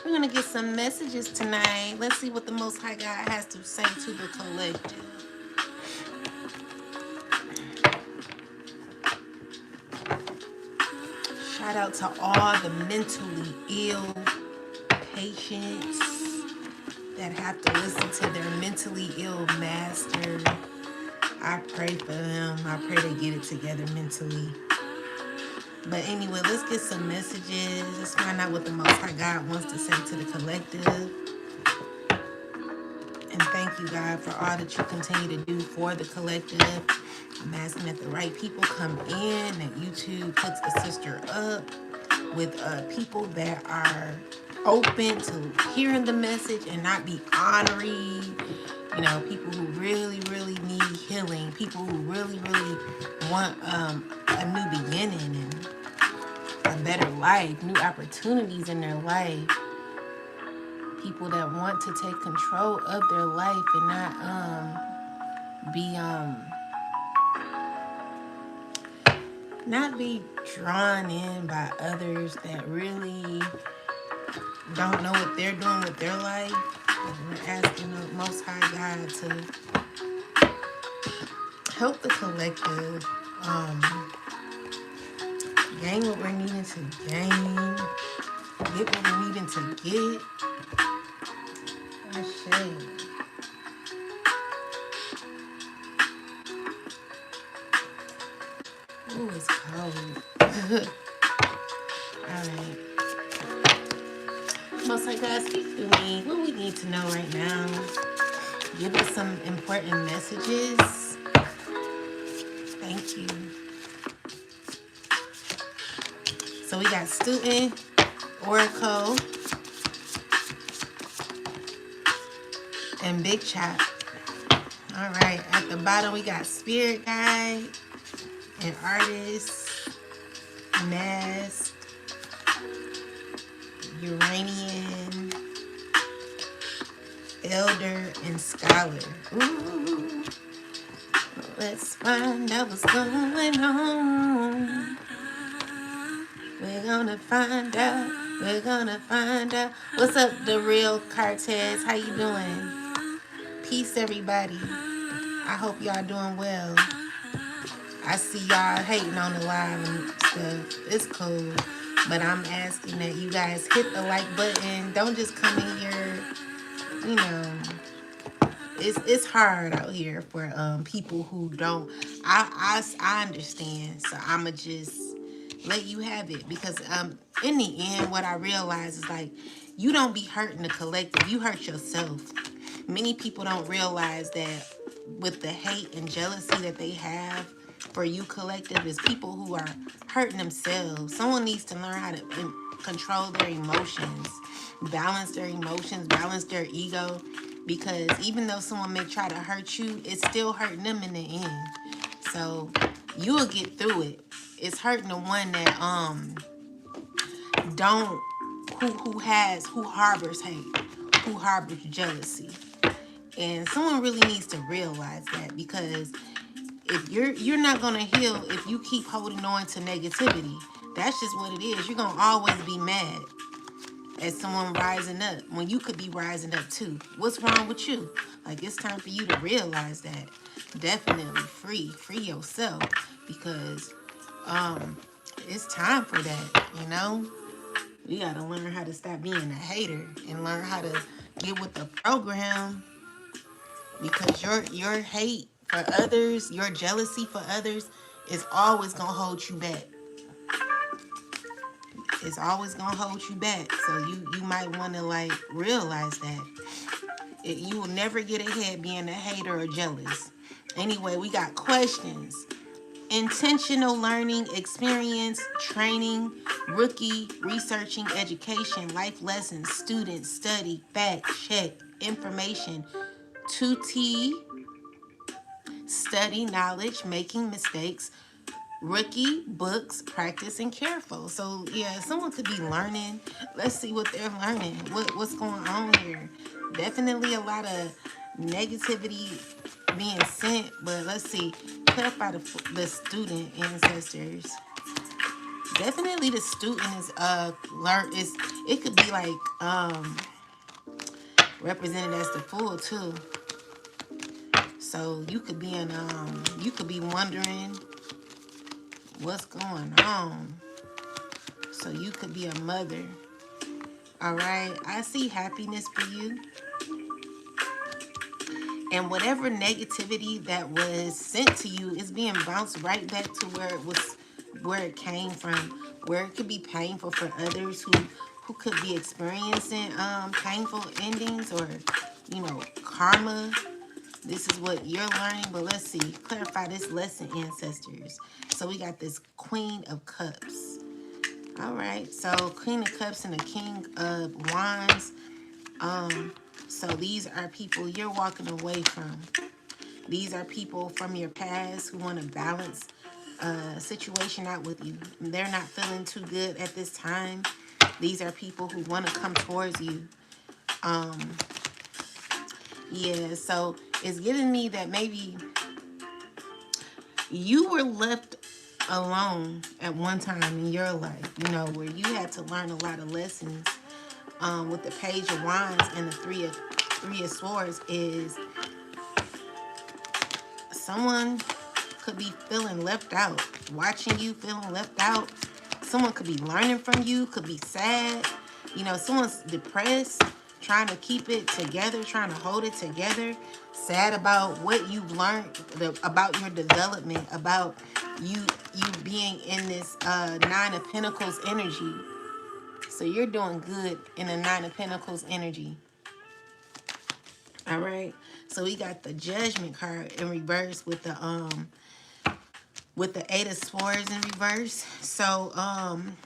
We're going to get some messages tonight. Let's see what the Most High God has to say to the collective. Shout out to all the mentally ill patients that have to listen to their mentally ill master. I pray for them. I pray they get it together mentally. But anyway, let's get some messages. Let's find out what the Most High God wants to say to the collective. And thank you, God, for all that you continue to do for the collective. I'm asking that the right people come in, that YouTube puts a sister up with people that are open to hearing the message and not be honorary. You know, people who really, really need healing. People who really, really want a new beginning and a better life, new opportunities in their life. People that want to take control of their life and not be drawn in by others that really don't know what they're doing with their life. And we're asking the Most High God to help the collective gain what we're needing to gain, get what we're needing to get. Ooh, it's cold. Alright. Most High God, speak to me. What we need to know right now. Give us some important messages. Thank you. So we got student, oracle, and big chop. All right, at the bottom we got spirit guide and artist, mask, Uranian, elder, and scholar. Ooh, let's find out what's going on. We're gonna find out. We're gonna find out. What's up, the real Cartez? How you doing? Peace, everybody. I hope y'all doing well. I see y'all hating on the live and stuff. It's cool. But I'm asking that you guys hit the like button. Don't just come in here, you know. It's hard out here for people who don't. I understand. So I'ma just let you have it, because in the end, what I realize is, like, you don't be hurting the collective, you hurt yourself. Many people don't realize that with the hate and jealousy that they have for you collective, is people who are hurting themselves. Someone needs to learn how to control their emotions, balance their ego, because even though someone may try to hurt you, it's still hurting them in the end. So you'll get through it. It's hurting the one that who harbors hate, who harbors jealousy. And someone really needs to realize that, because if you're not gonna heal if you keep holding on to negativity. That's just what it is. You're gonna always be mad at someone rising up when you could be rising up too. What's wrong with you? Like, it's time for you to realize that. Definitely free yourself, because it's time for that, you know? You gotta learn how to stop being a hater and learn how to get with the program, because your hate for others, your jealousy for others is always gonna hold you back. It's always gonna hold you back. So you might want to, like, realize that you will never get ahead being a hater or jealous. Anyway, we got questions. Intentional learning, experience, training, rookie, researching, education, life lessons, student, study, fact, check, information, 2T, study, knowledge, making mistakes, rookie, books, practice, and careful. So yeah, someone could be learning. Let's see what they're learning. What's going on here? Definitely a lot of negativity being sent, but let's see. Clarify the student ancestors. Definitely the student is learn is it could be like represented as the fool too. So you could be in you could be wondering what's going on. So you could be a mother. All right. I see happiness for you. And whatever negativity that was sent to you is being bounced right back to where it came from. Where it could be painful for others who could be experiencing painful endings or karma. This is what you're learning, but let's see. Clarify this lesson, ancestors. So we got this Queen of Cups. All right. So Queen of Cups and the King of Wands. So these are people you're walking away from. These are people from your past who want to balance a situation out with you. They're not feeling too good at this time. These are people who want to come towards you. Yeah, so it's giving me that maybe you were left alone at one time in your life, where you had to learn a lot of lessons. With the Page of Wands and the Three of Swords is someone could be feeling left out, watching you feeling left out. Someone could be learning from you, could be sad. Someone's depressed, trying to keep it together, trying to hold it together, sad about what you've learned, about your development, about you being in this Nine of Pentacles energy. So you're doing good in the Nine of Pentacles energy. All right. So we got the Judgment card in reverse with the Eight of Swords in reverse. So I'm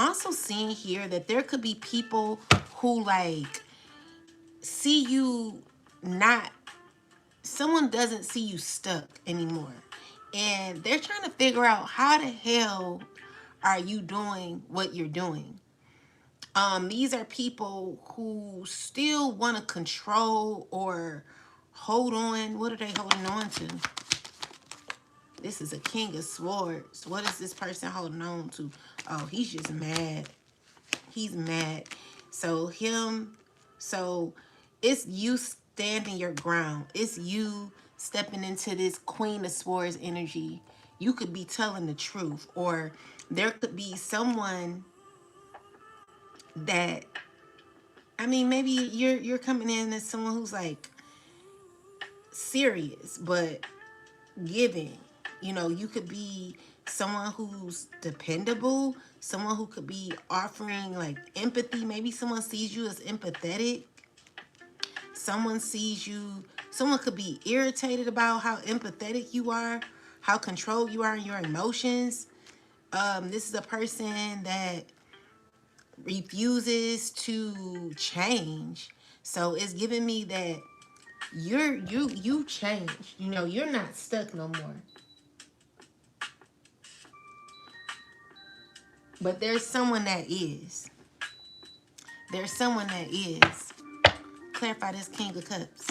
also seeing here that there could be people who like see you not, someone doesn't see you stuck anymore. And they're trying to figure out how the hell are you doing what you're doing. These are people who still want to control or hold on. What are they holding on to? This is a King of Swords. What is this person holding on to? Oh, he's just mad. He's mad. So it's you standing your ground. It's you stepping into this Queen of Swords energy. You could be telling the truth, or there could be someone that, I mean, maybe you're coming in as someone who's like serious but giving. You could be someone who's dependable, someone who could be offering like empathy. Maybe someone sees you as empathetic. Someone could be irritated about how empathetic you are, how controlled you are in your emotions. This is a person that refuses to change. So it's giving me that you changed. You're not stuck no more. But there's someone that is. There's someone that is. Clarify this King of Cups.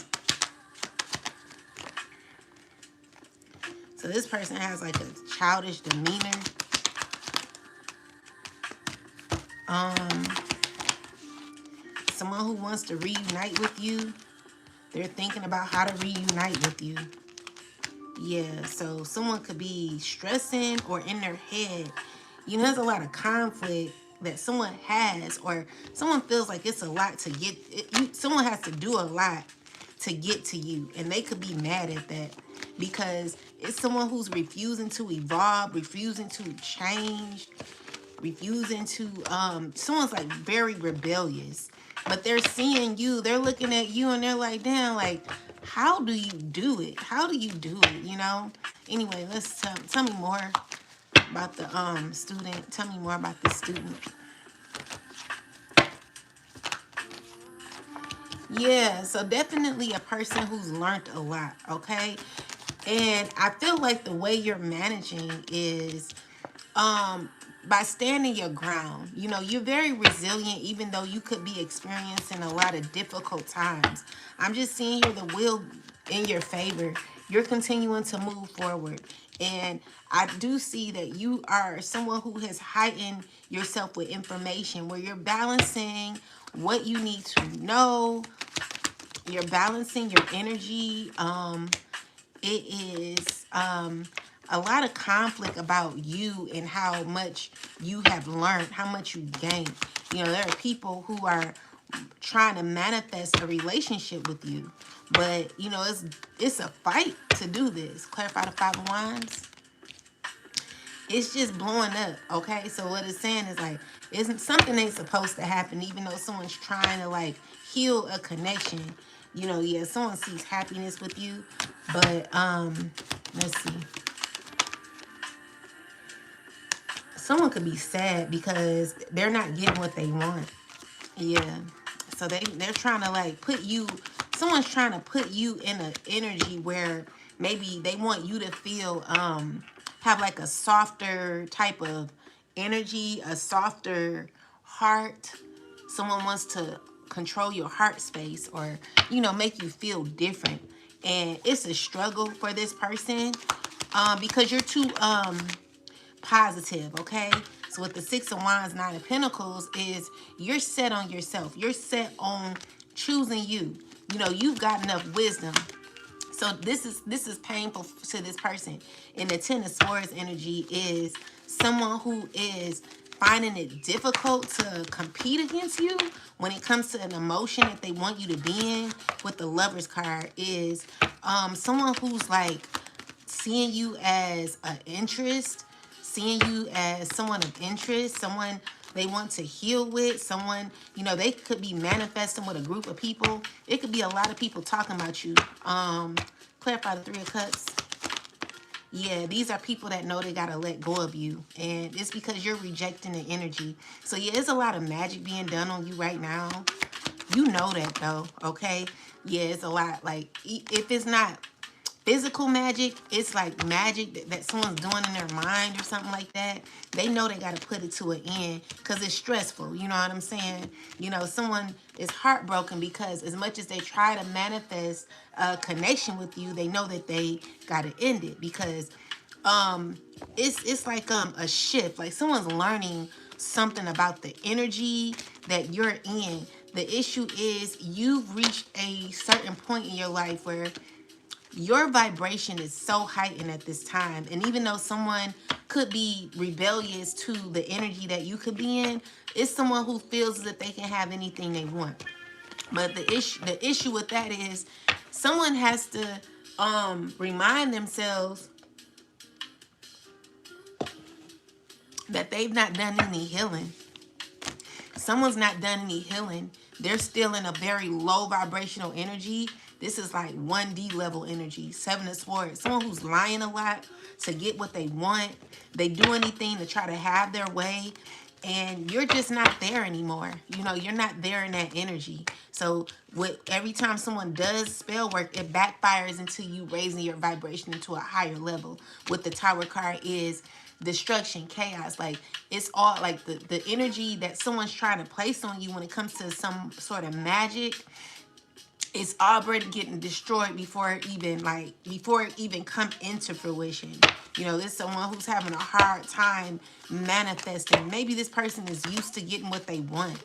So this person has like a childish demeanor. Someone who wants to reunite with you. They're thinking about how to reunite with you. Yeah, so someone could be stressing or in their head. There's a lot of conflict that someone has, or someone feels like it's a lot to get. Someone has to do a lot to get to you, and they could be mad at that because it's someone who's refusing to evolve, refusing to change, refusing to. Someone's like very rebellious, but they're seeing you. They're looking at you, and they're like, damn, like, how do you do it? How do you do it? Anyway, let's tell me more about the student. Tell me more about the student. Yeah, so definitely a person who's learned a lot, okay? And I feel like the way you're managing is by standing your ground. You're very resilient, even though you could be experiencing a lot of difficult times. I'm just seeing here the wheel in your favor. You're continuing to move forward. And I do see that you are someone who has heightened yourself with information, where you're balancing what you need to know. You're balancing your energy. It is a lot of conflict about you and how much you have learned, how much you gained. You know, there are people who are trying to manifest a relationship with you, but you know, it's a fight to do this. Clarify the Five of Wands. It's just blowing up. Okay, so what it's saying is like, isn't something ain't supposed to happen, even though someone's trying to like heal a connection. You know, yeah, someone sees happiness with you, but let's see. Someone could be sad because they're not getting what they want. Yeah. So they're trying to like put you, someone's trying to put you in an energy where maybe they want you to feel have like a softer type of energy, a softer heart. Someone wants to control your heart space, or you know, make you feel different. And it's a struggle for this person because you're too positive, okay? So with the Six of Wands, Nine of Pentacles is you're set on yourself. You're set on choosing you. You know, you've got enough wisdom. So this is painful to this person. And the Ten of Swords energy is someone who is finding it difficult to compete against you when it comes to an emotion that they want you to be in. With the Lovers card is someone who's like seeing you as an interest, seeing you as someone of interest, someone they want to heal with, someone, you know, they could be manifesting with a group of people. It could be a lot of people talking about you. Clarify the Three of Cups. Yeah, these are people that know they got to let go of you. And it's because you're rejecting the energy. So yeah, there's a lot of magic being done on you right now. You know that though, okay? Yeah, it's a lot. Like, if it's not physical magic, it's like magic that someone's doing in their mind or something like that. They know they got to put it to an end because it's stressful. You know what I'm saying? You know, someone is heartbroken because as much as they try to manifest a connection with you, they know that they got to end it because it's like a shift. Like someone's learning something about the energy that you're in. The issue is you've reached a certain point in your life where your vibration is so heightened at this time. And even though someone could be rebellious to the energy that you could be in, it's someone who feels that they can have anything they want. But the issue with that is someone has to remind themselves that they've not done any healing. Someone's not done any healing. They're still in a very low vibrational energy. This is like 1D level energy. Seven of Swords. Someone who's lying a lot to get what they want. They do anything to try to have their way. And you're just not there anymore. You know, you're not there in that energy. So with every time someone does spell work, it backfires into you raising your vibration into a higher level. With the Tower card is destruction, chaos. Like, it's all like the energy that someone's trying to place on you when it comes to some sort of magic. It's already getting destroyed before it even come into fruition. You know, there's someone who's having a hard time manifesting. Maybe this person is used to getting what they want.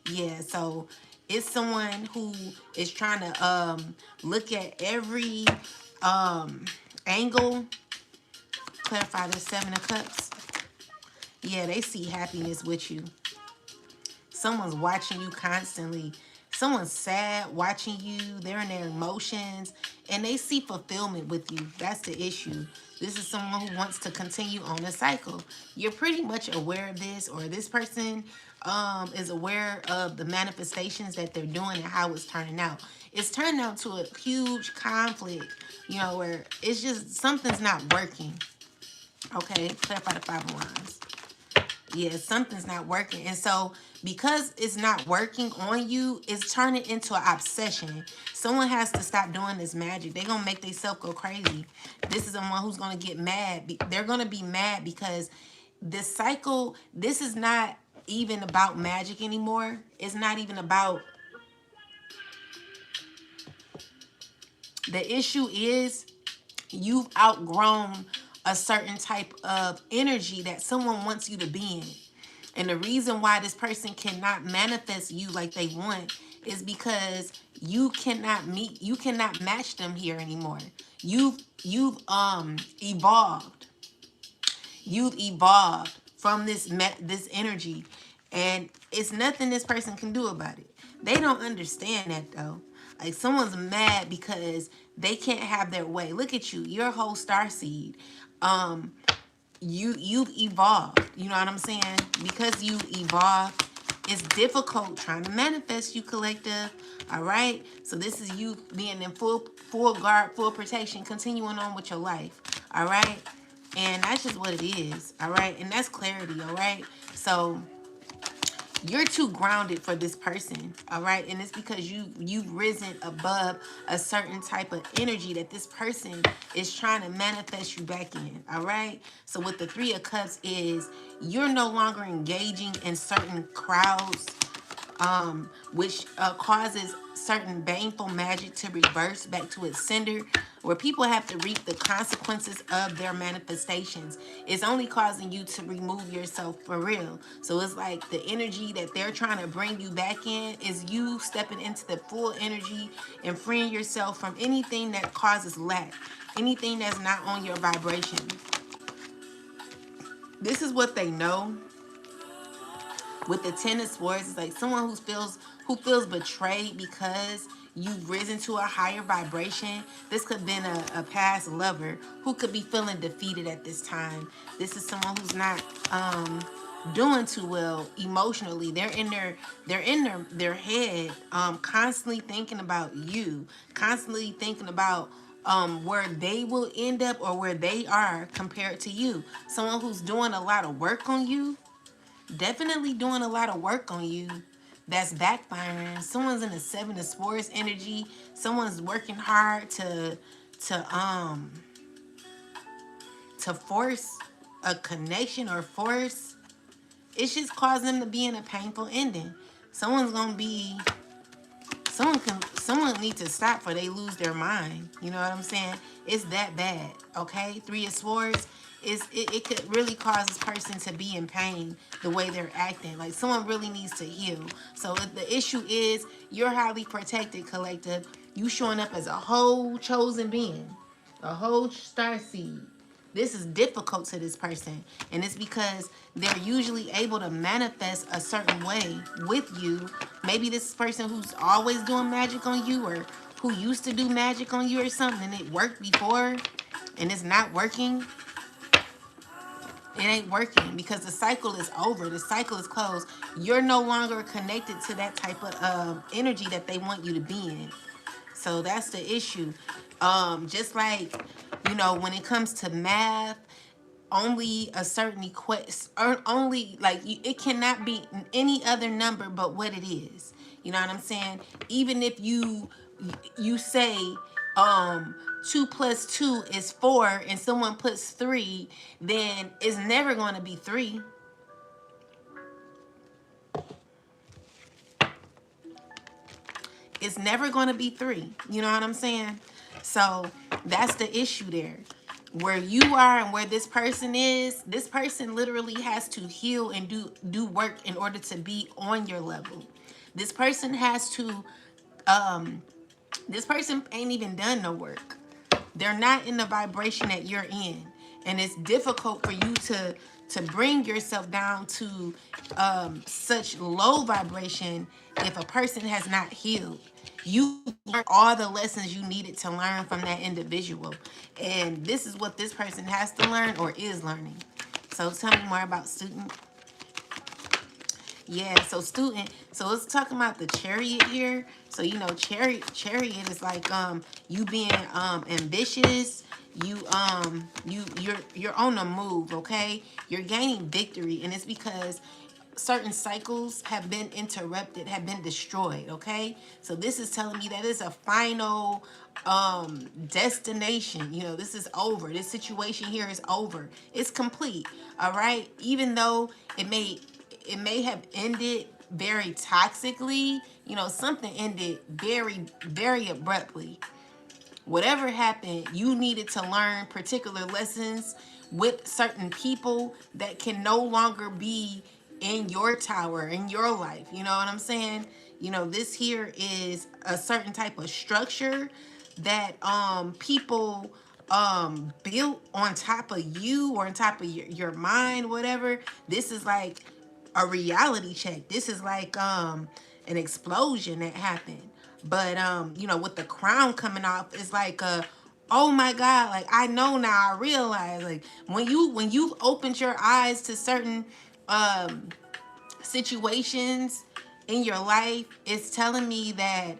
Yeah, so it's someone who is trying to look at every angle. Clarify the Seven of Cups. Yeah, they see happiness with you. Someone's watching you constantly. Someone's sad watching you. They're in their emotions and they see fulfillment with you. That's the issue. This is someone who wants to continue on the cycle. You're pretty much aware of this, or this person is aware of the manifestations that they're doing and how it's turning out. It's turning out to a huge conflict, you know, where it's just something's not working. Okay, clarify the Five of Wands. Yeah, something's not working. And so because it's not working on you, it's turning into an obsession. Someone has to stop doing this magic. They're going to make themselves go crazy. This is someone who's going to get mad. They're going to be mad because this cycle, this is not even about magic anymore. It's not even about... The issue is you've outgrown a certain type of energy that someone wants you to be in. And the reason why this person cannot manifest you like they want is because you cannot match them here anymore. You've evolved. You've evolved from this energy, and it's nothing this person can do about it. They don't understand that though. Like, someone's mad because they can't have their way. Look at you. You're a whole star seed. Um, you've evolved. You know what I'm saying? Because you evolved, it's difficult trying to manifest, you collective. All right. So this is you being in full guard, full protection, continuing on with your life. All right. And that's just what it is. All right. And that's clarity. All right. So you're too grounded for this person, all right? And it's because you've risen above a certain type of energy that this person is trying to manifest you back in, all right? So with the Three of Cups is you're no longer engaging in certain crowds, which causes certain baneful magic to reverse back to its sender, where people have to reap the consequences of their manifestations. It's only causing you to remove yourself for real. So it's like the energy that they're trying to bring you back in is you stepping into the full energy and freeing yourself from anything that causes lack, anything that's not on your vibration. This is what they know. With the Ten of Swords, it's like someone who feels betrayed because you've risen to a higher vibration. This could have been a past lover who could be feeling defeated at this time. This is someone who's not doing too well emotionally. They're in their head, constantly thinking about you, constantly thinking about where they will end up or where they are compared to you. Someone who's doing a lot of work on you. Definitely doing a lot of work on you that's backfiring. Someone's in the Seven of Swords energy. Someone's working hard to force a connection or force. It's just causing them to be in a painful ending. Someone needs to stop before they lose their mind. You know what I'm saying? It's that bad. Okay? Three of Swords. It could really cause this person to be in pain the way they're acting. Like, someone really needs to heal. So if the issue is you're highly protected, collective, you showing up as a whole chosen being, a whole star seed. This is difficult to this person, and it's because they're usually able to manifest a certain way with you. Maybe this person who's always doing magic on you, or who used to do magic on you or something, and it worked before and it's not working. It ain't working because the cycle is over. The cycle is closed. You're no longer connected to that type of energy that they want you to be in. So that's the issue. Just like, when it comes to math, only a certain or only it cannot be any other number but what it is. You know what I'm saying? Even if you say 2 plus 2 is 4 and someone puts 3, then it's never going to be 3. It's never going to be 3. You know what I'm saying? So that's the issue there. Where you are and where this person is, this person literally has to heal and do work in order to be on your level. This person has to, this person ain't even done no work. They're not in the vibration that you're in. And it's difficult for you to bring yourself down to such low vibration if a person has not healed. You learned all the lessons you needed to learn from that individual. And this is what this person has to learn or is learning. So tell me more about student. Yeah, so student, so let's talk about the Chariot here. So, chariot is like you being ambitious. You're on the move, okay? You're gaining victory, and it's because certain cycles have been interrupted, have been destroyed, okay? So this is telling me that it's a final destination. This is over. This situation here is over. It's complete, all right? Even though it may have ended very toxically, something ended very, very abruptly. Whatever happened, you needed to learn particular lessons with certain people that can no longer be in your tower, in your life. You know what I'm saying? You know, this here is a certain type of structure that people built on top of you or on top of your mind, whatever. This is like a reality check. This is like an explosion that happened. But you know, with the crown coming off, it's like oh my God, like I know now, I realize, like when you've opened your eyes to certain situations in your life, it's telling me that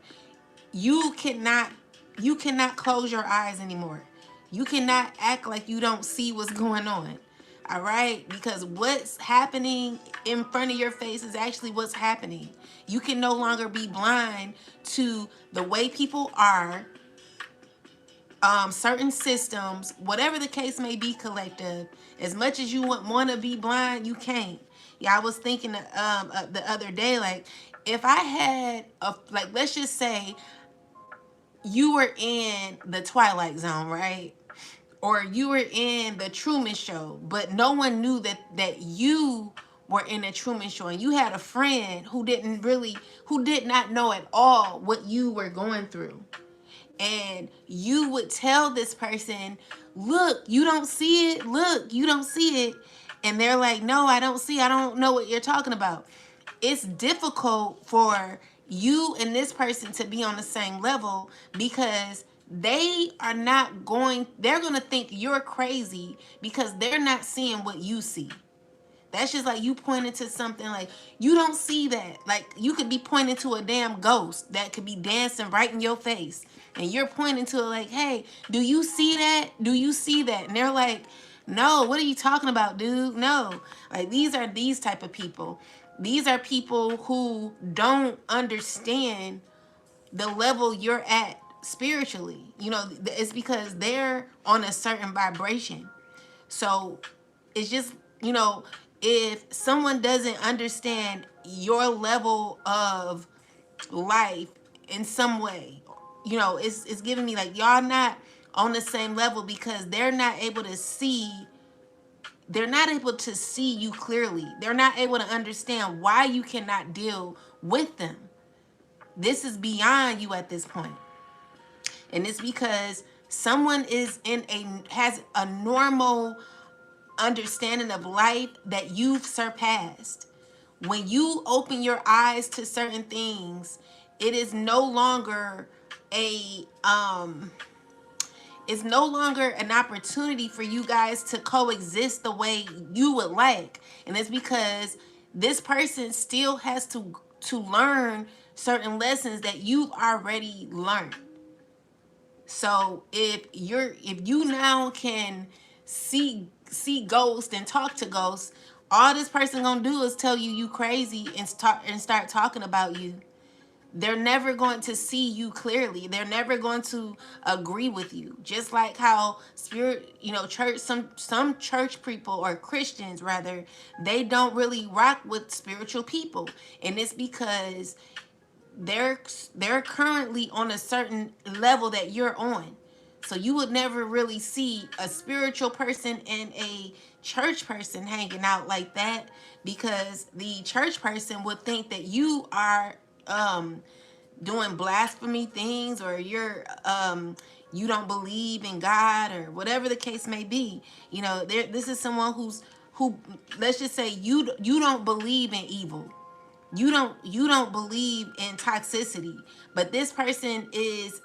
you cannot close your eyes anymore. You cannot act like you don't see what's going on. All right? Because what's happening in front of your face is actually what's happening. You can no longer be blind to the way people are, certain systems, whatever the case may be, collective. As much as you want to be blind, you can't. Yeah, I was thinking the other day, like if I had like, let's just say you were in the Twilight Zone, right? Or you were in the Truman Show, but no one knew that you were in the Truman Show, and you had a friend who did not know at all what you were going through. And you would tell this person, look, you don't see it. Look, you don't see it. And they're like, no, I don't see. I don't know what you're talking about. It's difficult for you and this person to be on the same level because they're going to think you're crazy because they're not seeing what you see. That's just like you pointing to something, like you don't see that. Like you could be pointing to a damn ghost that could be dancing right in your face. And you're pointing to it like, hey, do you see that? Do you see that? And they're like, no, what are you talking about, dude? No. Like these are these type of people. These are people who don't understand the level you're at spiritually. You know, it's because they're on a certain vibration. So it's just, you know, if someone doesn't understand your level of life in some way, you know, it's giving me like y'all not on the same level because they're not able to see you clearly. They're not able to understand why you cannot deal with them. This is beyond you at this point. And it's because someone has a normal understanding of life that you've surpassed. When you open your eyes to certain things, it is no longer it's no longer an opportunity for you guys to coexist the way you would like. And it's because this person still has to learn certain lessons that you've already learned. So if you now can see ghosts and talk to ghosts, all this person gonna do is tell you crazy and start talking about you. They're never going to see you clearly. They're never going to agree with you. Just like how church, some church people, or Christians rather, they don't really rock with spiritual people. And it's because they're currently on a certain level that you're on. So you would never really see a spiritual person and a church person hanging out like that, because the church person would think that you are doing blasphemy things, or you don't believe in God, or whatever the case may be. You know, this is someone who let's just say you don't believe in evil. You don't believe in toxicity, but this person is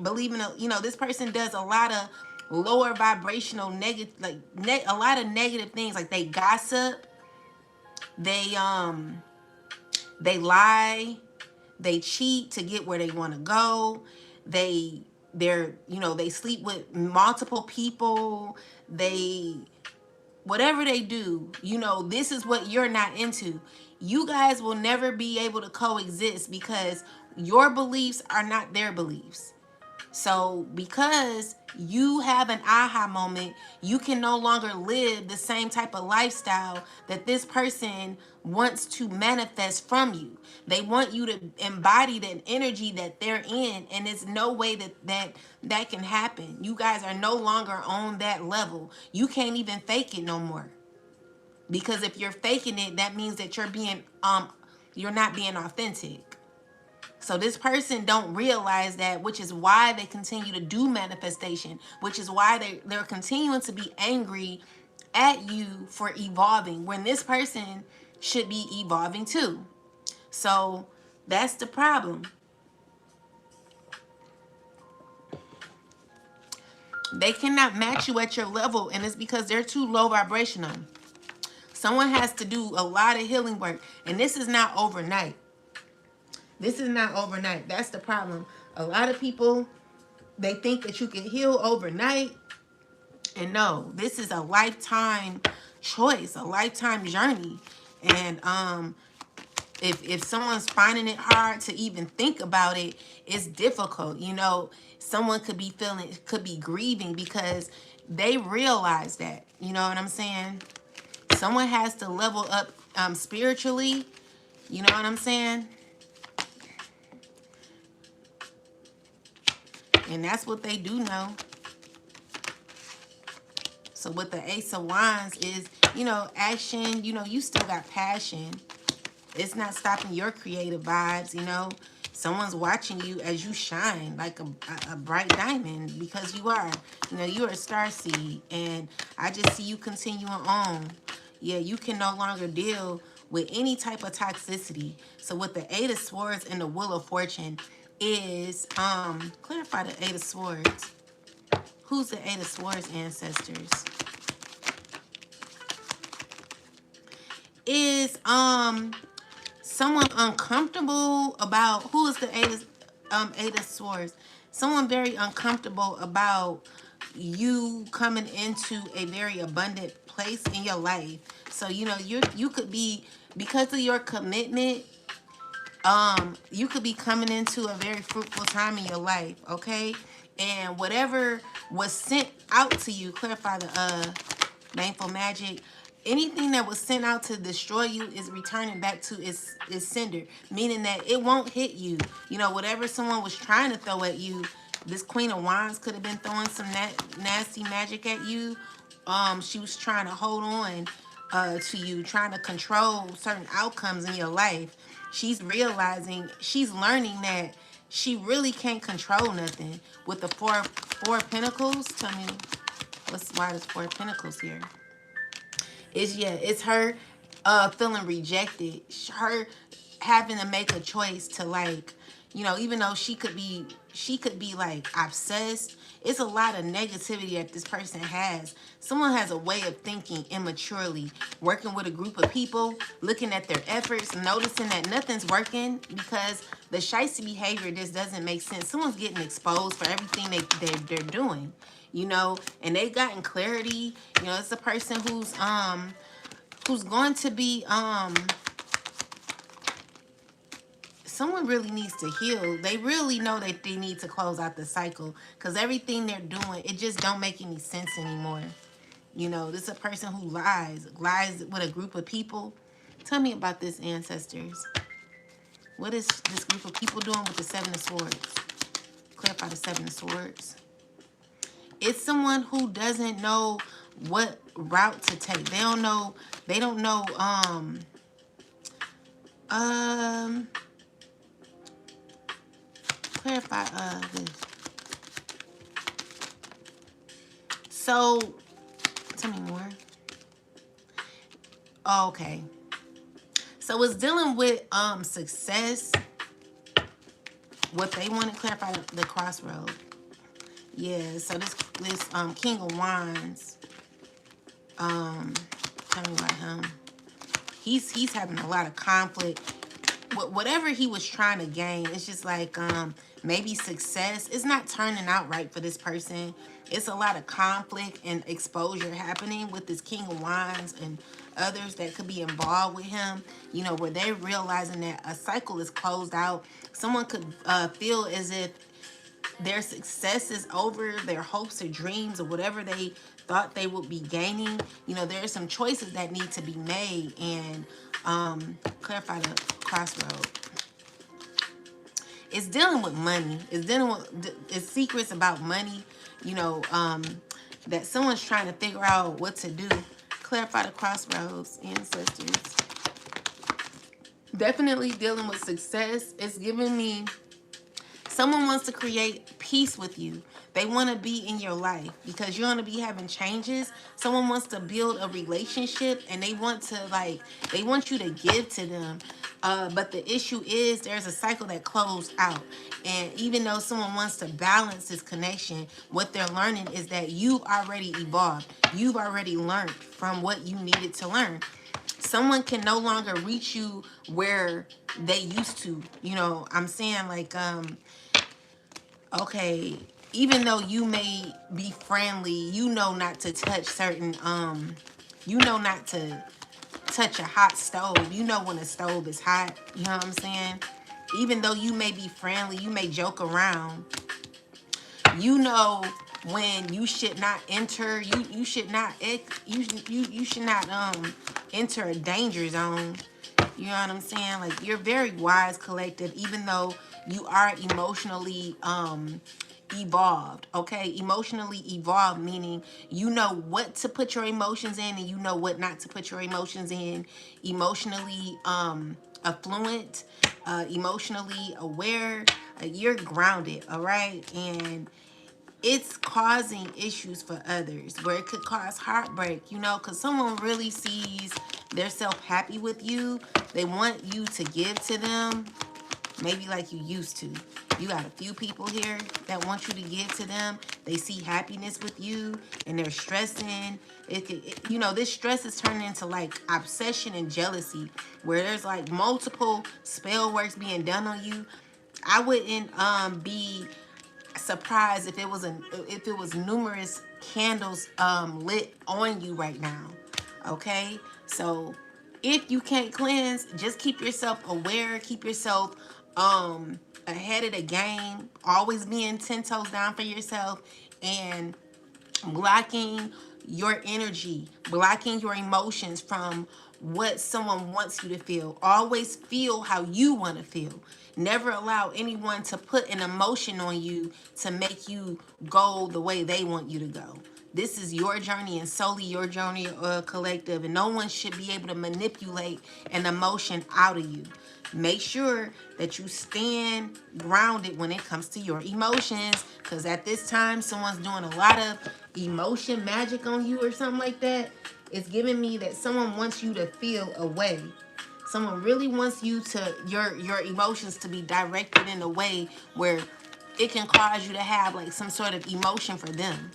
believing, this person does a lot of lower vibrational negative, like a lot of negative things. Like they gossip, they lie, they cheat to get where they want to go. They sleep with multiple people. Whatever they do, this is what you're not into. You guys will never be able to coexist because your beliefs are not their beliefs. So because you have an aha moment, you can no longer live the same type of lifestyle that this person wants to manifest from you. They want you to embody that energy that they're in, and there's no way that can happen. You guys are no longer on that level. You can't even fake it no more. Because if you're faking it, that means that you're not being authentic. So this person don't realize that, which is why they continue to do manifestation, which is why they're continuing to be angry at you for evolving when this person should be evolving too. So that's the problem. They cannot match you at your level, and it's because they're too low vibrational. Someone has to do a lot of healing work, and this is not overnight. This is not overnight. That's the problem. A lot of people, they think that you can heal overnight. And no, this is a lifetime choice, a lifetime journey. And if someone's finding it hard to even think about it, it's difficult. You know, someone could be grieving because they realize that. You know what I'm saying? Someone has to level up spiritually. You know what I'm saying? And that's what they do know. So with the Ace of Wands is, you know, action. You know, you still got passion. It's not stopping your creative vibes, you know. Someone's watching you as you shine like a bright diamond, because you are. You know, you're a starseed. And I just see you continuing on. Yeah, you can no longer deal with any type of toxicity. So with the Eight of Swords and the Wheel of Fortune is, clarify the Eight of Swords. Who's the Eight of Swords ancestors? Is someone uncomfortable about, who is the Eight of Swords? Someone very uncomfortable about you coming into a very abundant place in your life. So you know, you could be, because of your commitment, you could be coming into a very fruitful time in your life, okay? And whatever was sent out to you, clarify the Manful Magic, anything that was sent out to destroy you is returning back to its sender, meaning that it won't hit you. You know, whatever someone was trying to throw at you, this Queen of Wands could have been throwing some nasty magic at you. She was trying to hold on to you, trying to control certain outcomes in your life. She's realizing, she's learning that she really can't control nothing. With the four of Pentacles, tell me why there's Four of Pentacles here. It's her feeling rejected. Her having to make a choice to, like, you know, even though she could be like obsessed, it's a lot of negativity that this person has. Someone has a way of thinking immaturely, working with a group of people, looking at their efforts, noticing that nothing's working because the shicey behavior just doesn't make sense. Someone's getting exposed for everything they're doing, you know, and they've gotten clarity. You know, it's a person who's going to be someone really needs to heal. They really know that they need to close out the cycle, because everything they're doing, it just don't make any sense anymore. You know, this is a person who lies with a group of people. Tell me about this, ancestors. What is this group of people doing with the Seven of Swords? Clarify the Seven of Swords. It's someone who doesn't know what route to take. They don't know clarify this. So tell me more. Oh, okay. So it's dealing with success. What they want to clarify, the crossroad. Yeah, so this King of Wands. Tell me about him. He's having a lot of conflict. Whatever he was trying to gain, it's just like maybe success. It's not turning out right for this person. It's a lot of conflict and exposure happening with this King of Wands and others that could be involved with him, you know, where they're realizing that a cycle is closed out. Someone could feel as if their success is over, their hopes or dreams or whatever they thought they would be gaining. You know, there are some choices that need to be made, and Clarify the crossroad. It's dealing with money. It's dealing with it's secrets about money. You know, that someone's trying to figure out what to do. Clarify the crossroads, ancestors. Definitely dealing with success. It's giving me someone wants to create peace with you. They want to be in your life because you're going to be having changes. Someone wants to build a relationship and they want to they want you to give to them. But the issue is there's a cycle that closed out. And even though someone wants to balance this connection, what they're learning is that you've already evolved. You've already learned from what you needed to learn. Someone can no longer reach you where they used to. You know, I'm saying okay, even though you may be friendly, you know not to touch certain you know not to touch a hot stove. You know when a stove is hot, you know what I'm saying? Even though you may be friendly, you may joke around. You know when you should not enter, you should not you should not enter a danger zone. You know what I'm saying? Like, you're very wise, collective, even though you are emotionally evolved. Okay, emotionally evolved meaning you know what to put your emotions in and you know what not to put your emotions in. Emotionally affluent, emotionally aware. You're grounded, all right? And it's causing issues for others where it could cause heartbreak, you know, because someone really sees their self happy with you. They want you to give to them, maybe like you used to. You got a few people here that want you to give to them. They see happiness with you and they're stressing. You know, this stress is turning into like obsession and jealousy where there's like multiple spell works being done on you. I wouldn't be surprised if it was numerous candles lit on you right now. Okay, so if you can't cleanse, just keep yourself aware, keep yourself ahead of the game, always being 10 toes down for yourself, and blocking your energy, blocking your emotions from what someone wants you to feel. Always feel how you want to feel. Never allow anyone to put an emotion on you to make you go the way they want you to go. This is your journey and solely your journey, collective, and no one should be able to manipulate an emotion out of you. Make sure that you stand grounded when it comes to your emotions, because at this time, someone's doing a lot of emotion magic on you or something like that. It's giving me that someone wants you to feel a way. Someone really wants you to your emotions to be directed in a way where it can cause you to have like some sort of emotion for them.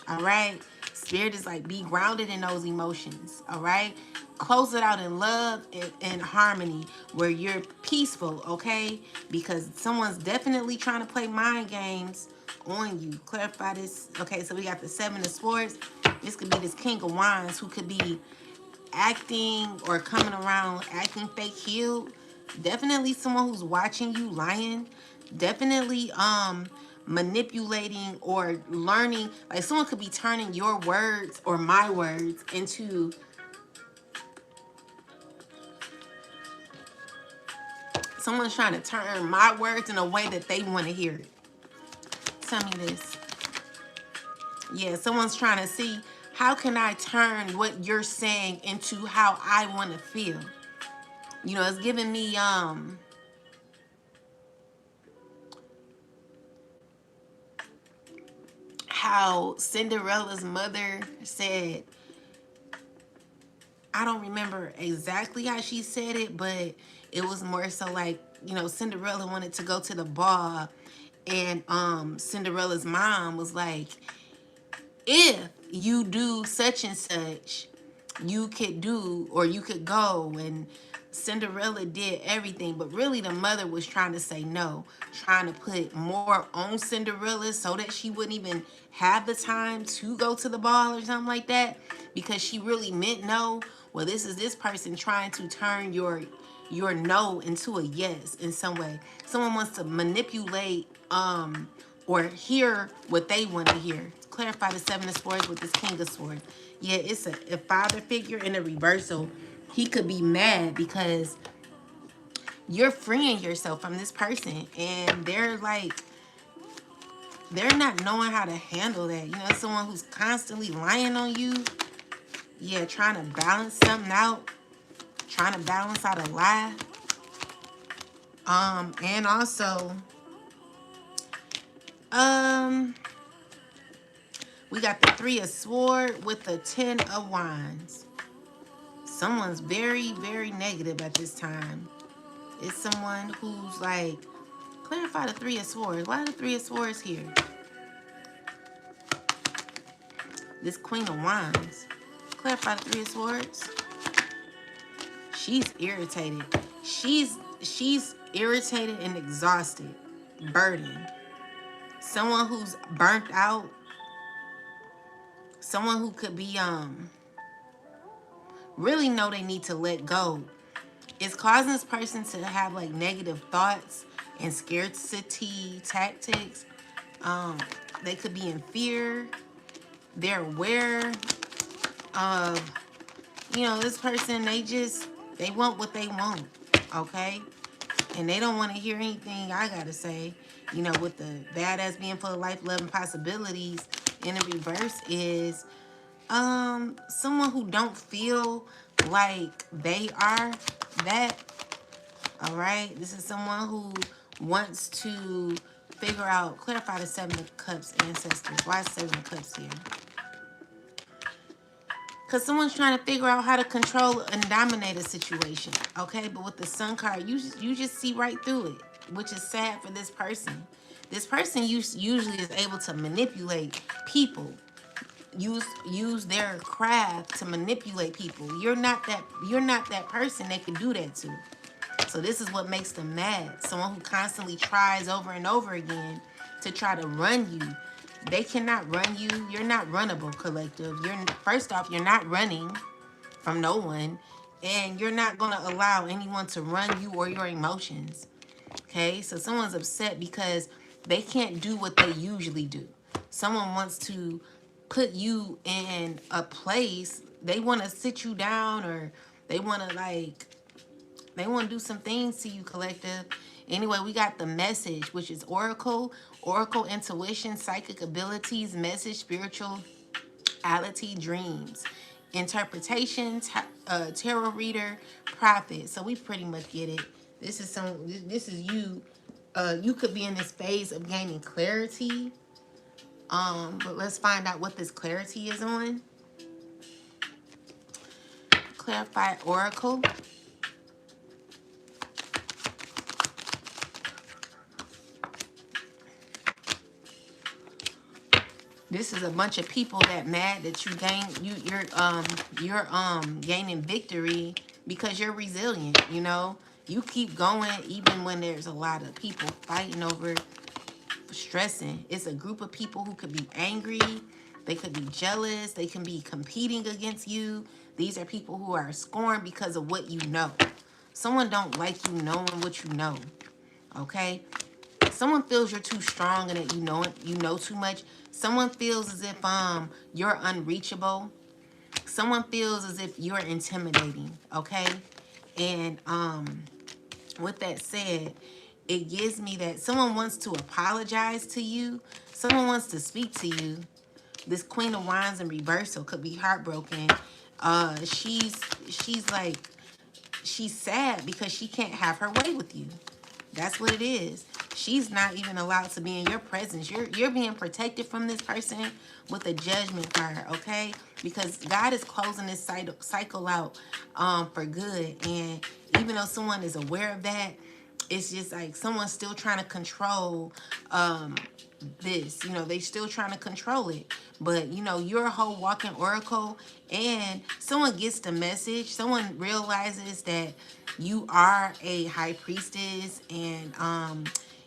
All right. Spirit is like, be grounded in those emotions. All right. Close it out in love and harmony where you're peaceful. Okay. Because someone's definitely trying to play mind games on you. Clarify this. Okay. So we got the 7 of Swords. This could be this King of Wands who could be acting or coming around acting fake healed. Definitely someone who's watching you lying. Definitely manipulating or learning. Like, someone could be turning your words or my words into someone's trying to turn my words in a way that they want to hear it. Tell me this. Yeah, someone's trying to see, how can I turn what you're saying into how I want to feel? You know, it's giving me how Cinderella's mother said, I don't remember exactly how she said it, but it was more so like, you know, Cinderella wanted to go to the ball, and Cinderella's mom was like, if you do such and such, you could do, or you could go. And Cinderella did everything, but really the mother was trying to say no, trying to put more on Cinderella so that she wouldn't even have the time to go to the ball or something like that, because she really meant no. Well, this is this person trying to turn your no into a yes in some way. Someone wants to manipulate or hear what they want to hear. Clarify the 7 of Swords with this King of Swords. Yeah, it's a father figure in a reversal. He could be mad because you're freeing yourself from this person, and they're not knowing how to handle that. You know, someone who's constantly lying on you. Yeah, trying to balance something out, trying to balance out a lie. And also, um, we got the Three of Swords with the Ten of Wands. Someone's very, very negative at this time. It's someone who's like, clarify the Three of Swords. Why are the Three of Swords here? This Queen of Wands. Clarify the Three of Swords. She's irritated. She's irritated and exhausted, burdened. Someone who's burnt out. Someone who could be really know they need to let go. It's causing this person to have like negative thoughts and scarcity tactics. They could be in fear. They're aware of, you know, this person, they want what they want, okay? And they don't want to hear anything I gotta say. You know, with the badass being full of life, love, and possibilities, in the reverse is someone who don't feel like they are that. All right, this is someone who wants to figure out, clarify the Seven of Cups ancestors. Why is Seven of Cups here? Because someone's trying to figure out how to control and dominate a situation, okay? But with the Sun card, you just see right through it, which is sad for this person. This person usually is able to manipulate people, use their craft to manipulate people. You're not that person they can do that to. So this is what makes them mad. Someone who constantly tries over and over again to try to run you. They cannot run you. You're not runnable, collective. First off, you're not running from no one, and you're not going to allow anyone to run you or your emotions. Okay? So someone's upset because they can't do what they usually do. Someone wants to put you in a place. They want to sit you down, or they want to do some things to you, collective. Anyway, we got the message, which is Oracle, intuition, psychic abilities, message, spirituality, dreams, interpretation, tarot reader, prophet. So we pretty much get it. This is you. You could be in this phase of gaining clarity. But let's find out what this clarity is on. Clarify Oracle. This is a bunch of people that mad that you're gaining victory because you're resilient, you know? You keep going even when there's a lot of people fighting over stressing. It's a group of people who could be angry, they could be jealous, they can be competing against you. These are people who are scorned because of what you know. Someone don't like you knowing what you know. Okay? Someone feels you're too strong and that you know too much. Someone feels as if you're unreachable. Someone feels as if you're intimidating, okay? And with that said, it gives me that someone wants to apologize to you. Someone wants to speak to you. This Queen of Wands in reversal could be heartbroken. She's sad because she can't have her way with you. That's what it is. She's not even allowed to be in your presence. You're being protected from this person with a Judgment card, okay? Because God is closing this cycle out for good. And even though someone is aware of that, it's just like someone's still trying to control this. You know, they still trying to control it. But, you know, you're a whole walking oracle, and someone gets the message. Someone realizes that you are a high priestess, and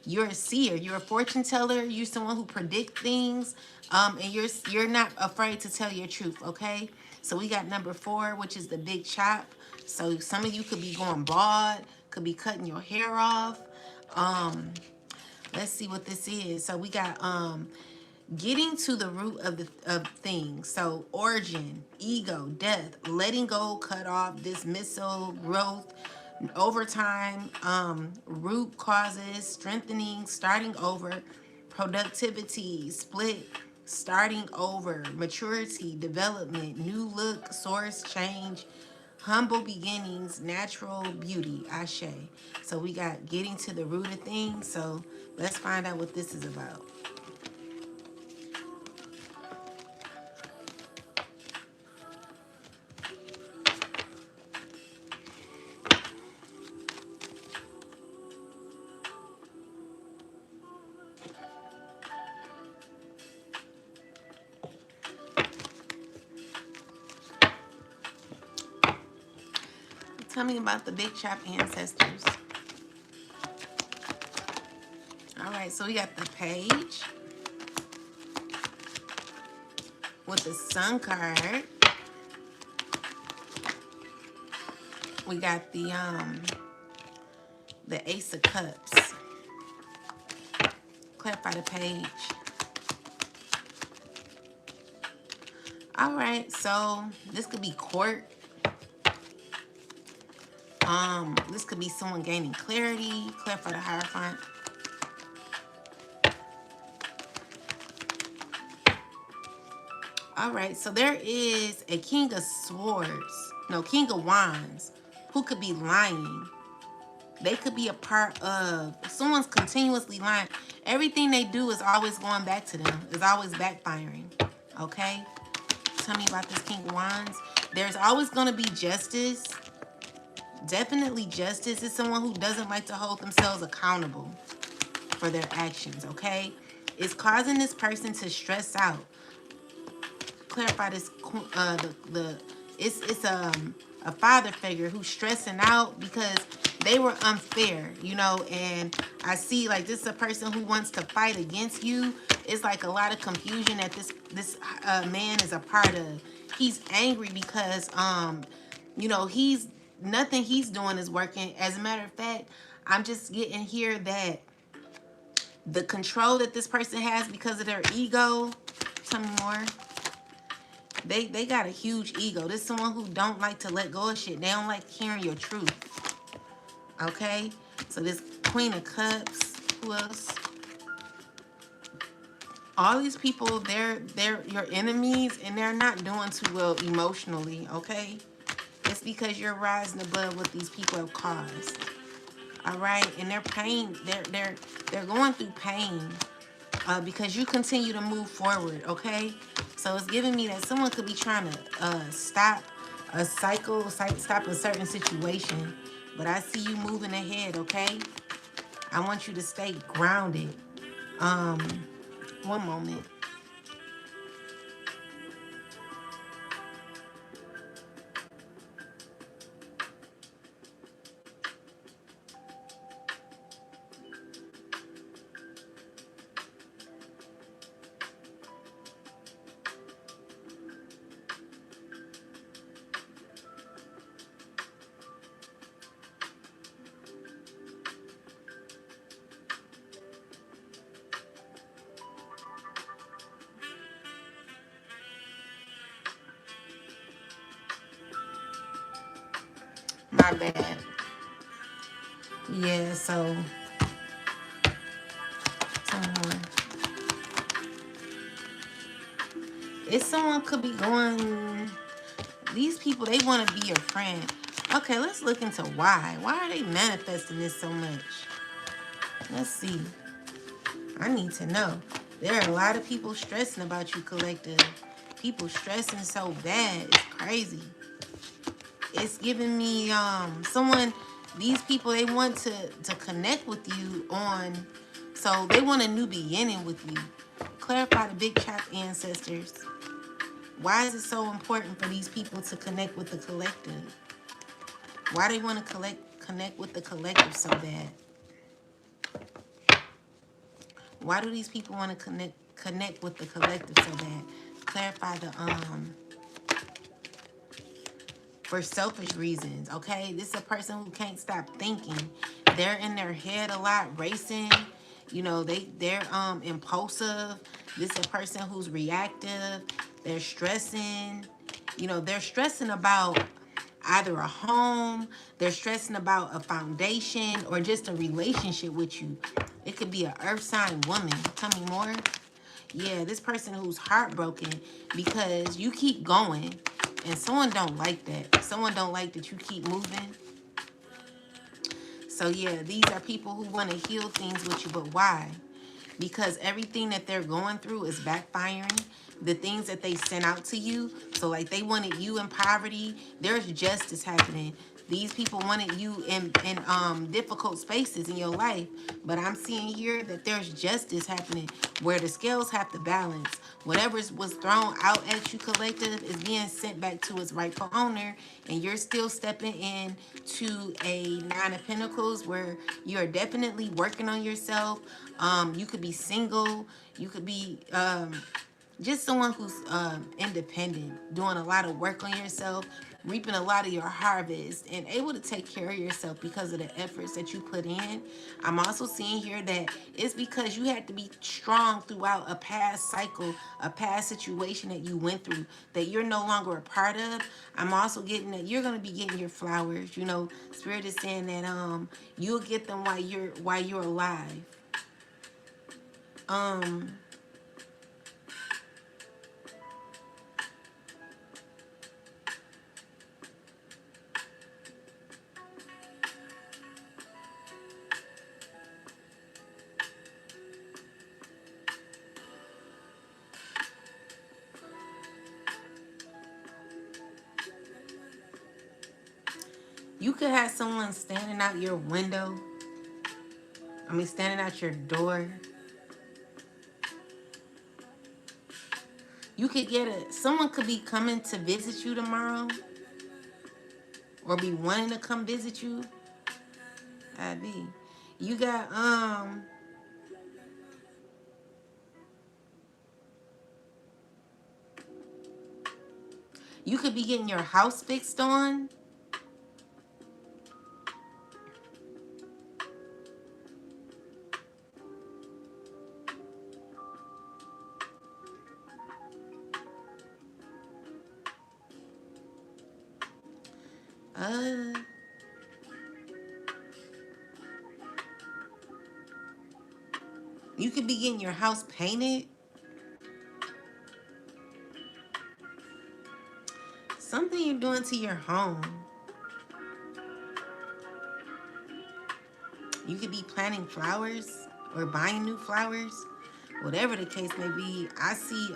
you're a seer. You're a fortune teller. You're someone who predict things, and you're not afraid to tell your truth, okay? So we got number 4, which is the big chop. So some of you could be going bald, could be cutting your hair off. Let's see what this is. So we got getting to the root of things. So origin, ego, death, letting go, cut off, dismissal, growth, over time, root causes, strengthening, starting over, productivity, split, starting over, maturity, development, new look, source, change, humble beginnings, natural beauty, ashe. So we got getting to the root of things. So let's find out what this is about. Tell me about the big trap ancestors. All right, so we got the page with the sun card. We got the ace of cups. Clarify the page. All right, so this could be court. This could be someone gaining clarity. Clarify the Hierophant. All right, so there is a King of Swords, no, King of Wands, who could be lying. They could be a part of, someone's continuously lying. Everything they do is always going back to them. It's always backfiring, okay? Tell me about this King of Wands. There's always going to be justice. Definitely justice. Is someone who doesn't like to hold themselves accountable for their actions, okay? It's causing this person to stress out. Clarify this. It's a father figure who's stressing out because they were unfair, you know. And I see like this is a person who wants to fight against you. It's like a lot of confusion that this man is a part of. He's angry because you know, nothing he's doing is working. As a matter of fact, I'm just getting here that the control that this person has because of their ego. Tell me more. They got a huge ego. This is someone who don't like to let go of shit. They don't like hearing your truth. Okay? So this Queen of Cups. Who else? All these people, they're your enemies and they're not doing too well emotionally, okay? It's because you're rising above what these people have caused. All right? And their pain, they're going through pain because you continue to move forward, okay? So it's giving me that someone could be trying to stop a cycle, stop a certain situation. But I see you moving ahead, okay? I want you to stay grounded. One moment. My bad. Yeah, so someone. If someone could be going, these people, they want to be your friend. Okay, let's look into why. Why are they manifesting this so much? Let's see. I need to know. There are a lot of people stressing about you, collective. People stressing so bad. It's crazy. It's giving me someone, these people, they want to connect with you on, so they want a new beginning with you. Clarify the big trap ancestors. Why is it so important for these people to connect with the collective? Why they want to connect with the collective so bad? Why do these people want to connect with the collective so bad? Clarify the for selfish reasons, okay? This is a person who can't stop thinking. They're in their head a lot, racing. You know, they're impulsive. This is a person who's reactive. They're stressing. You know, they're stressing about either a home, they're stressing about a foundation, or just a relationship with you. It could be an earth sign woman. Tell me more. Yeah, this person who's heartbroken because you keep going and someone don't like that. Someone don't like that you keep moving. So yeah, these are people who want to heal things with you, but why? Because everything that they're going through is backfiring. The things that they sent out to you, so like they wanted you in poverty, there's justice happening. These people wanted you in difficult spaces in your life, but I'm seeing here that there's justice happening where the scales have to balance. Whatever was thrown out at you, collective, is being sent back to its rightful owner, and you're still stepping in to a Nine of Pentacles where you're definitely working on yourself. You could be single. You could be just someone who's independent, doing a lot of work on yourself, reaping a lot of your harvest, and able to take care of yourself because of the efforts that you put in. I'm also seeing here that it's because you had to be strong throughout a past cycle, a past situation that you went through that you're no longer a part of. I'm also getting that you're going to be getting your flowers. You know, Spirit is saying that you'll get them while you're alive. You could have someone standing out your window. I mean, standing out your door. You could get someone could be coming to visit you tomorrow, or be wanting to come visit you. That'd be. You got you could be getting your house fixed on. Uh you could be getting your house painted. Something you're doing to your home. You could be planting flowers or buying new flowers. Whatever the case may be, I see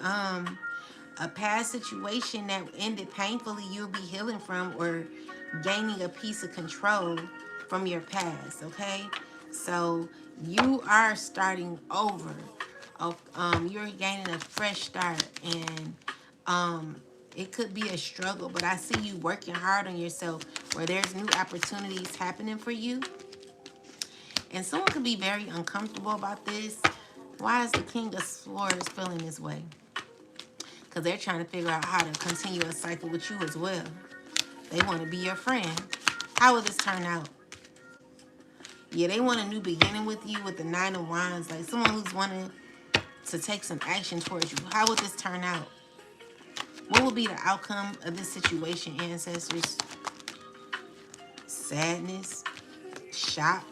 a past situation that ended painfully you'll be healing from, or gaining a piece of control from your past, okay? So you are starting over. You're gaining a fresh start, and it could be a struggle, but I see you working hard on yourself where there's new opportunities happening for you. And someone could be very uncomfortable about this. Why is the King of Swords feeling this way? Because they're trying to figure out how to continue a cycle with you as well. They want to be your friend. How will this turn out? Yeah, they want a new beginning with you with the Nine of Wands. Like someone who's wanting to take some action towards you. How will this turn out? What will be the outcome of this situation, ancestors? Sadness, shock,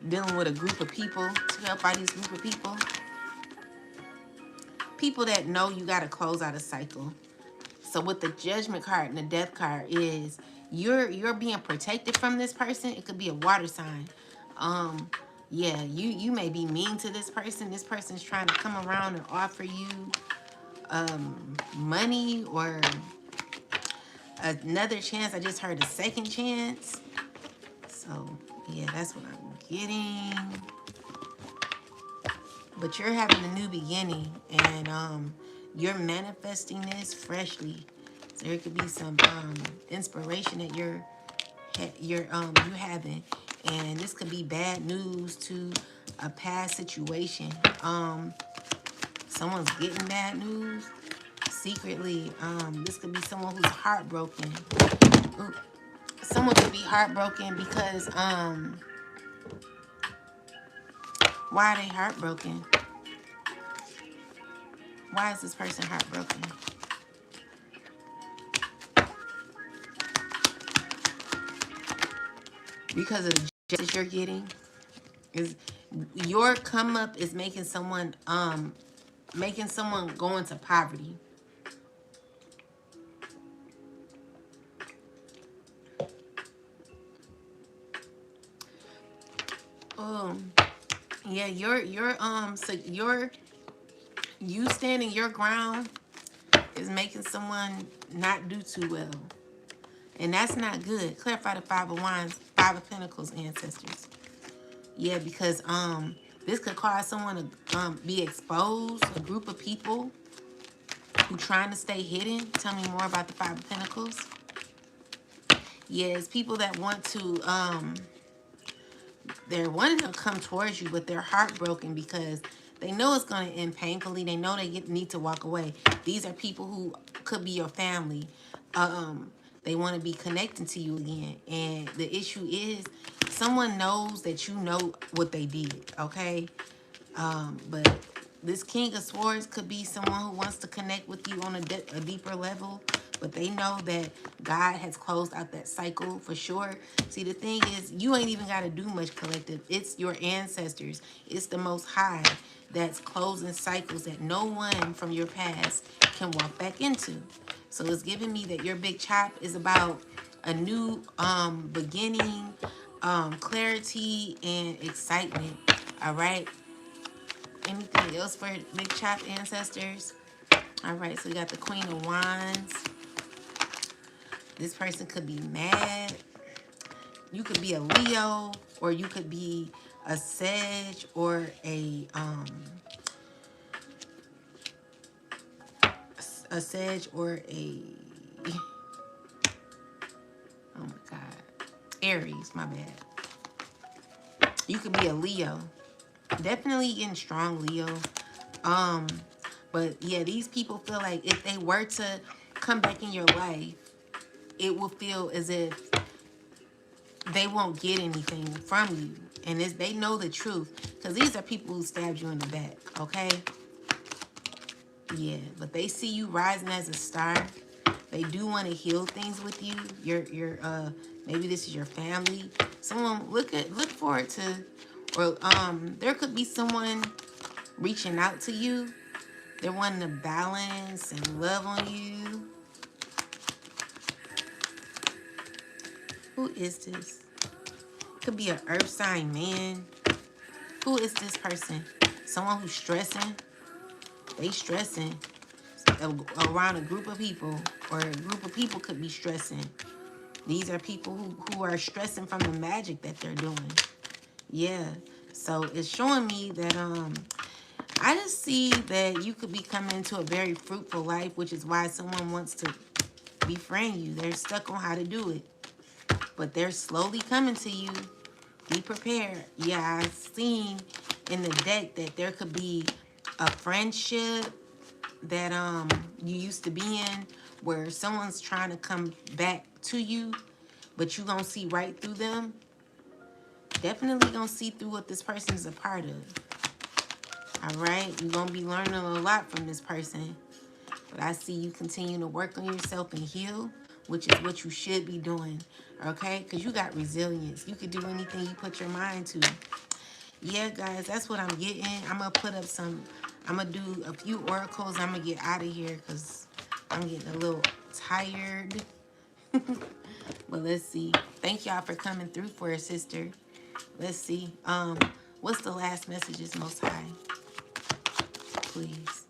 dealing with a group of people, to help out these group of people. People that know you got to close out a cycle. So with the Judgment card and the Death card is you're being protected from this person. It could be a water sign. Yeah, you may be mean to this person. This person's trying to come around and offer you money or another chance. I just heard a second chance. So yeah, that's what I'm getting. But you're having a new beginning, and you're manifesting this freshly. So there could be some inspiration that you're having, and this could be bad news to a past situation. Someone's getting bad news secretly. This could be someone who's heartbroken. Ooh. Someone could be heartbroken because why are they heartbroken? Why is this person heartbroken? Because of the justice you're getting. Is your come up is making someone go into poverty. Um yeah, you standing your ground is making someone not do too well. And that's not good. Clarify the Five of Wands, Five of Pentacles ancestors. Yeah, because this could cause someone to be exposed, a group of people who trying to stay hidden. Tell me more about the Five of Pentacles. Yeah, it's people that want to they're wanting to come towards you, but they're heartbroken because they know it's going to end painfully. They know they need to walk away. These are people who could be your family. They want to be connecting to you again. And the issue is someone knows that you know what they did, okay? But this King of Swords could be someone who wants to connect with you on a deeper level, but they know that God has closed out that cycle for sure. See, the thing is, you ain't even got to do much collective. It's your ancestors. It's the Most High that's closing cycles that no one from your past can walk back into. So it's giving me that your big chop is about a new beginning, clarity, and excitement. All right. Anything else for Big Chop ancestors? All right, so we got the Queen of Wands. This person could be mad. You could be a Leo, or you could be a Sag, or a Sag, or a oh my God, Aries. My bad. You could be a Leo. Definitely getting strong Leo. But yeah, these people feel like if they were to come back in your life, it will feel as if they won't get anything from you. And they know the truth. Because these are people who stabbed you in the back, okay? Yeah, but they see you rising as a star. They do want to heal things with you. Maybe this is your family. Someone look forward to, or there could be someone reaching out to you. They're wanting to balance and love on you. Who is this? Could be an earth sign man. Who is this person? Someone who's stressing. They stressing around a group of people, or a group of people could be stressing. These are people who are stressing from the magic that they're doing. Yeah. So it's showing me that I just see that you could be coming into a very fruitful life, which is why someone wants to befriend you. They're stuck on how to do it, but they're slowly coming to you. Be prepared. Yeah, I've seen in the deck that there could be a friendship that you used to be in, where someone's trying to come back to you, but you gonna see right through them. Definitely gonna see through what this person is a part of. All right, you're gonna be learning a lot from this person, but I see you continue to work on yourself and heal, which is what you should be doing. Okay, because you got resilience. You could do anything you put your mind to. Yeah, guys, that's what I'm getting. I'm gonna do a few oracles. I'm gonna get out of here because I'm getting a little tired. But let's see. Thank y'all for coming through for a sister. Let's see. What's the last messages, Most High? Please.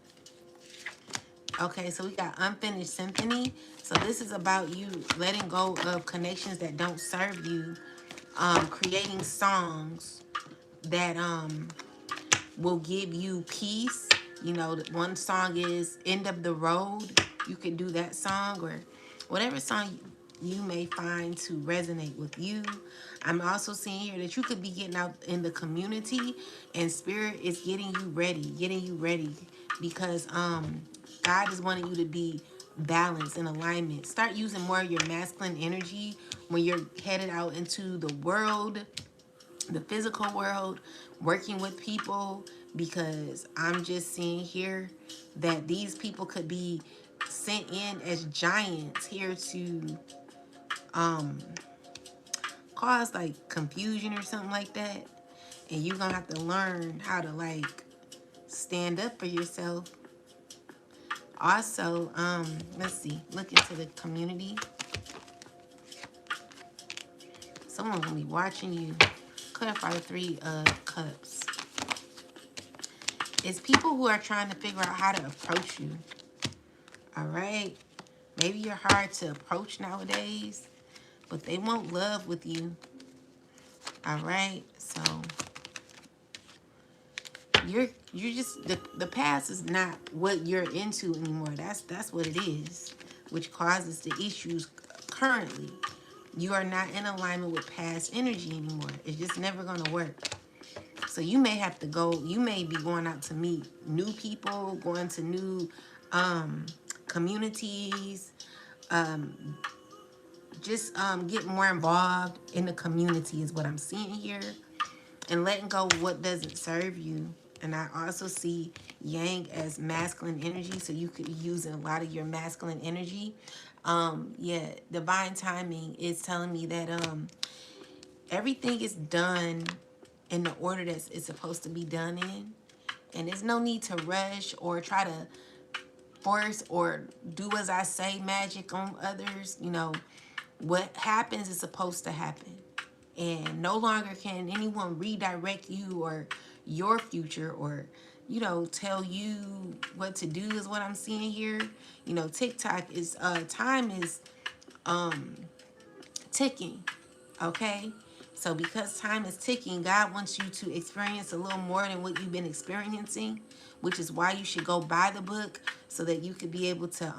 Okay, so we got Unfinished Symphony. So this is about you letting go of connections that don't serve you, creating songs that will give you peace. You know, one song is End of the Road. You could do that song, or whatever song you may find to resonate with you. I'm also seeing here that you could be getting out in the community, and Spirit is getting you ready, because God is wanting you to be balance and alignment. Start using more of your masculine energy when you're headed out into the world, the physical world, working with people, because I'm just seeing here that these people could be sent in as giants here to cause like confusion or something like that. And you're gonna have to learn how to like stand up for yourself. Also, let's see, look into the community. Someone's gonna be watching you. Clarify the Three of Cups. It's people who are trying to figure out how to approach you. All right. Maybe you're hard to approach nowadays, but they want love with you. All right. So you're just the past is not what you're into anymore. That's what it is, which causes the issues currently. You are not in alignment with past energy anymore. It's just never gonna work. So you may have to go, you may be going out to meet new people, going to new communities, just get more involved in the community is what I'm seeing here, and letting go of what doesn't serve you. And I also see Yang as masculine energy, so you could be using a lot of your masculine energy. Yeah, divine timing is telling me that everything is done in the order that it's supposed to be done in. And there's no need to rush or try to force or do as I say magic on others. You know, what happens is supposed to happen. And no longer can anyone redirect you or your future or, you know, tell you what to do is what I'm seeing here. You know, TikTok is, time is ticking, okay? So because time is ticking, God wants you to experience a little more than what you've been experiencing, which is why you should go buy the book so that you could be able to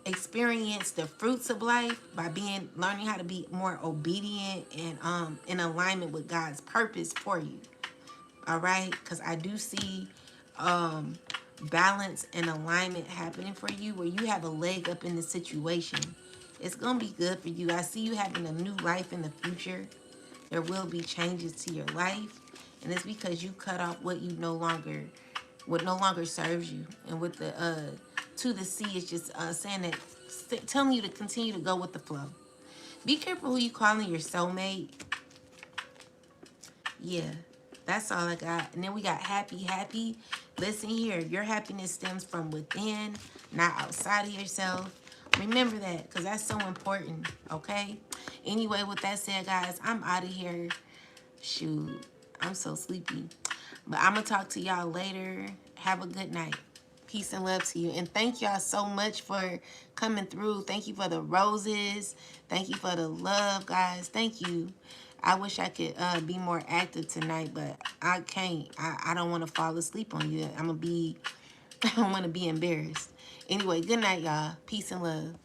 experience the fruits of life by learning how to be more obedient and in alignment with God's purpose for you. All right, because I do see balance and alignment happening for you where you have a leg up in the situation. It's gonna be good for you. I see you having a new life in the future. There will be changes to your life, and it's because you cut off what what no longer serves you. And with the to the sea, it's just saying that, telling you to continue to go with the flow. Be careful who you calling your soulmate. Yeah, that's all I got. And then we got happy, happy. Listen here, your happiness stems from within, not outside of yourself. Remember that, because that's so important, okay? Anyway, with that said, guys, I'm out of here. Shoot, I'm so sleepy. But I'm going to talk to y'all later. Have a good night. Peace and love to you. And thank y'all so much for coming through. Thank you for the roses. Thank you for the love, guys. Thank you. I wish I could be more active tonight, but I can't. I don't want to fall asleep on you. I don't want to be embarrassed. Anyway, good night, y'all. Peace and love.